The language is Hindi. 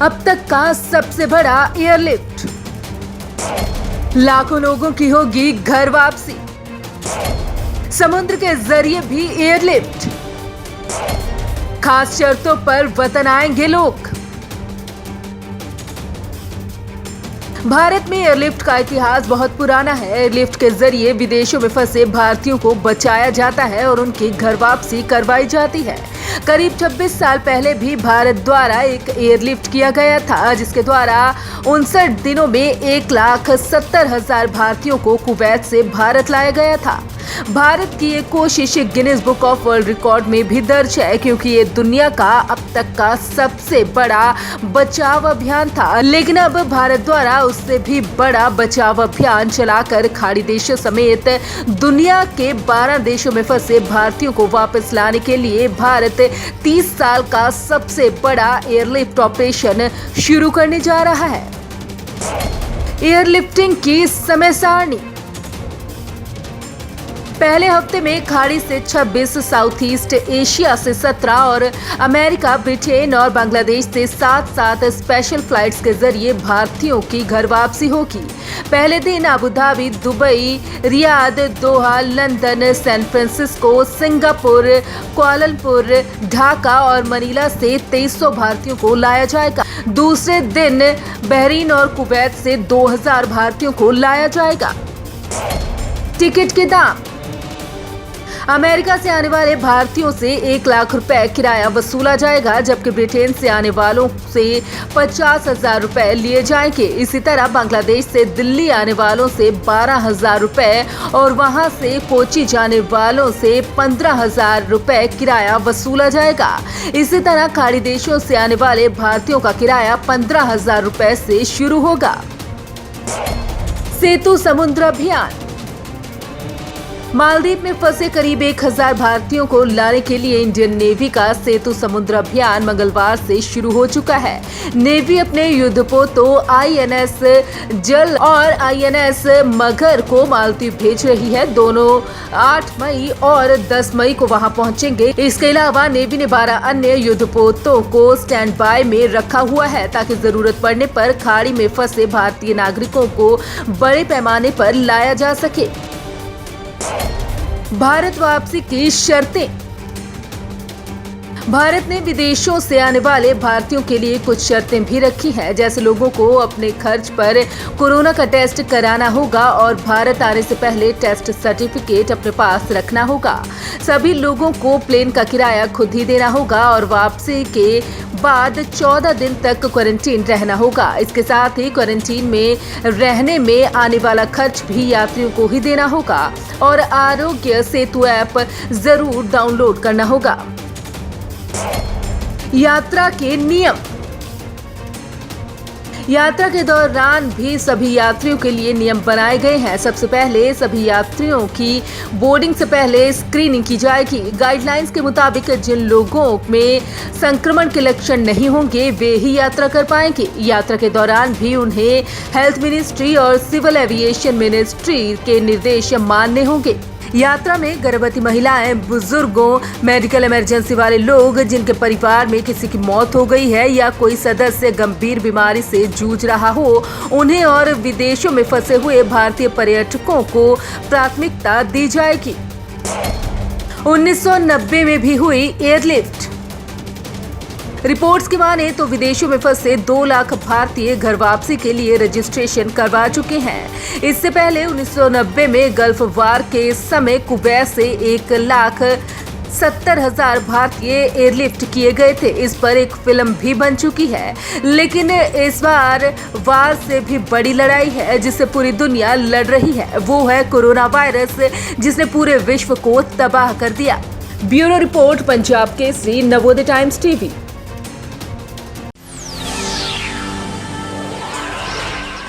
अब तक का सबसे बड़ा एयरलिफ्ट, लाखों लोगों की होगी घर वापसी, समुद्र के जरिए भी एयरलिफ्ट, खास शर्तों पर वतन आएंगे लोग। भारत में एयरलिफ्ट का इतिहास बहुत पुराना है। एयरलिफ्ट के जरिए विदेशों में फंसे भारतीयों को बचाया जाता है और उनकी घर वापसी करवाई जाती है। करीब 26 साल पहले भी भारत द्वारा एक एयरलिफ्ट किया गया था, जिसके द्वारा 59 दिनों में 1,70,000 भारतीयों को कुवैत से भारत लाया गया था। भारत की ये कोशिश Guinness book of world record में भी दर्ज है, क्योंकि ये दुनिया का अब तक का सबसे बड़ा बचाव अभियान था। लेकिन अब भारत द्वारा उससे भी बड़ा बचाव अभियान चलाकर खाड़ी देशों समेत दुनिया के 12 देशों में फंसे भारतीयों को वापस लाने के लिए भारत 30 साल का सबसे बड़ा एयरलिफ्ट ऑपरेशन शुरू करने जा रहा है। एयरलिफ्टिंग की समय सारणी: पहले हफ्ते में खाड़ी से 26, साउथ ईस्ट एशिया से 17 और अमेरिका, ब्रिटेन और बांग्लादेश से 7 स्पेशल फ्लाइट्स के जरिए भारतीयों की घर वापसी होगी। पहले दिन Abu Dhabi, Dubai, Riyadh, Doha, London, San Francisco, Singapore, Kuala Lumpur, Dhaka और मनीला से 2300 भारतीयों को लाया जाएगा। दूसरे दिन बहरीन और कुवैत से 2000 भारतीयों को लाया जाएगा। टिकट के दाम: अमेरिका से आने वाले भारतीयों से 1 लाख रुपए किराया वसूला जाएगा, जबकि ब्रिटेन से आने वालों से 50,000 रुपए लिए जाएंगे। इसी तरह बांग्लादेश से दिल्ली आने वालों से 12,000 रुपए और वहां से कोची जाने वालों से 15,000 रुपए किराया वसूला जाएगा। इसी तरह खाड़ी देशों से आने वाले भारतीयों का किराया 15,000 रुपए से शुरू होगा। सेतु समुद्र अभियान: मालदीव में फंसे करीब 1000 भारतीयों को लाने के लिए इंडियन नेवी का सेतु समुद्र अभियान मंगलवार से शुरू हो चुका है। नेवी अपने युद्धपोतों INS जल और INS मगर को मालदीव भेज रही है। दोनों 8 मई और 10 मई को वहां पहुंचेंगे। इसके अलावा नेवी ने 12 अन्य युद्धपोतों को स्टैंड बाय में रखा हुआ है, ताकि जरूरत पड़ने पर खाड़ी में फंसे भारतीय नागरिकों को बड़े पैमाने पर लाया जा सके। भारत वापसी की शर्तें: भारत ने विदेशों से आने वाले भारतीयों के लिए कुछ शर्तें भी रखी हैं, जैसे लोगों को अपने खर्च पर कोरोना का टेस्ट कराना होगा और भारत आने से पहले टेस्ट सर्टिफिकेट अपने पास रखना होगा। सभी लोगों को प्लेन का किराया खुद ही देना होगा और वापसी के बाद 14 दिन तक क्वारंटीन रहना होगा। इसके साथ ही क्वारंटीन में रहने में आने वाला खर्च भी यात्रियों को ही देना होगा और आरोग्य सेतु ऐप जरूर डाउनलोड करना होगा। यात्रा के नियम: यात्रा के दौरान भी सभी यात्रियों के लिए नियम बनाए गए हैं। सबसे पहले सभी यात्रियों की बोर्डिंग से पहले स्क्रीनिंग की जाएगी। गाइडलाइंस के मुताबिक जिन लोगों में संक्रमण के लक्षण नहीं होंगे वे ही यात्रा कर पाएंगे। यात्रा के दौरान भी उन्हें हेल्थ मिनिस्ट्री और सिविल एविएशन मिनिस्ट्री के निर्देश मानने होंगे। यात्रा में गर्भवती महिलाएं, बुजुर्गों, मेडिकल इमरजेंसी वाले लोग जिनके परिवार में किसी की मौत हो गई है या कोई सदस्य गंभीर बीमारी से जूझ रहा हो, उन्हें और विदेशों में फंसे हुए भारतीय पर्यटकों को प्राथमिकता दी जाएगी। 1990 में भी हुई एयरलिफ्ट: रिपोर्ट्स की माने तो विदेशों में फंसे 2 लाख भारतीय घर वापसी के लिए रजिस्ट्रेशन करवा चुके हैं। इससे पहले 1990 में गल्फ वार के समय कुवैत से 1,70,000 भारतीय एयरलिफ्ट किए गए थे। इस पर एक फिल्म भी बन चुकी है। लेकिन इस बार वार से भी बड़ी लड़ाई है जिससे पूरी दुनिया लड़ रही है। वो है कोरोना वायरस, जिसने पूरे विश्व को तबाह कर दिया। Bureau report, Punjab Kesari, Navodaya times TV.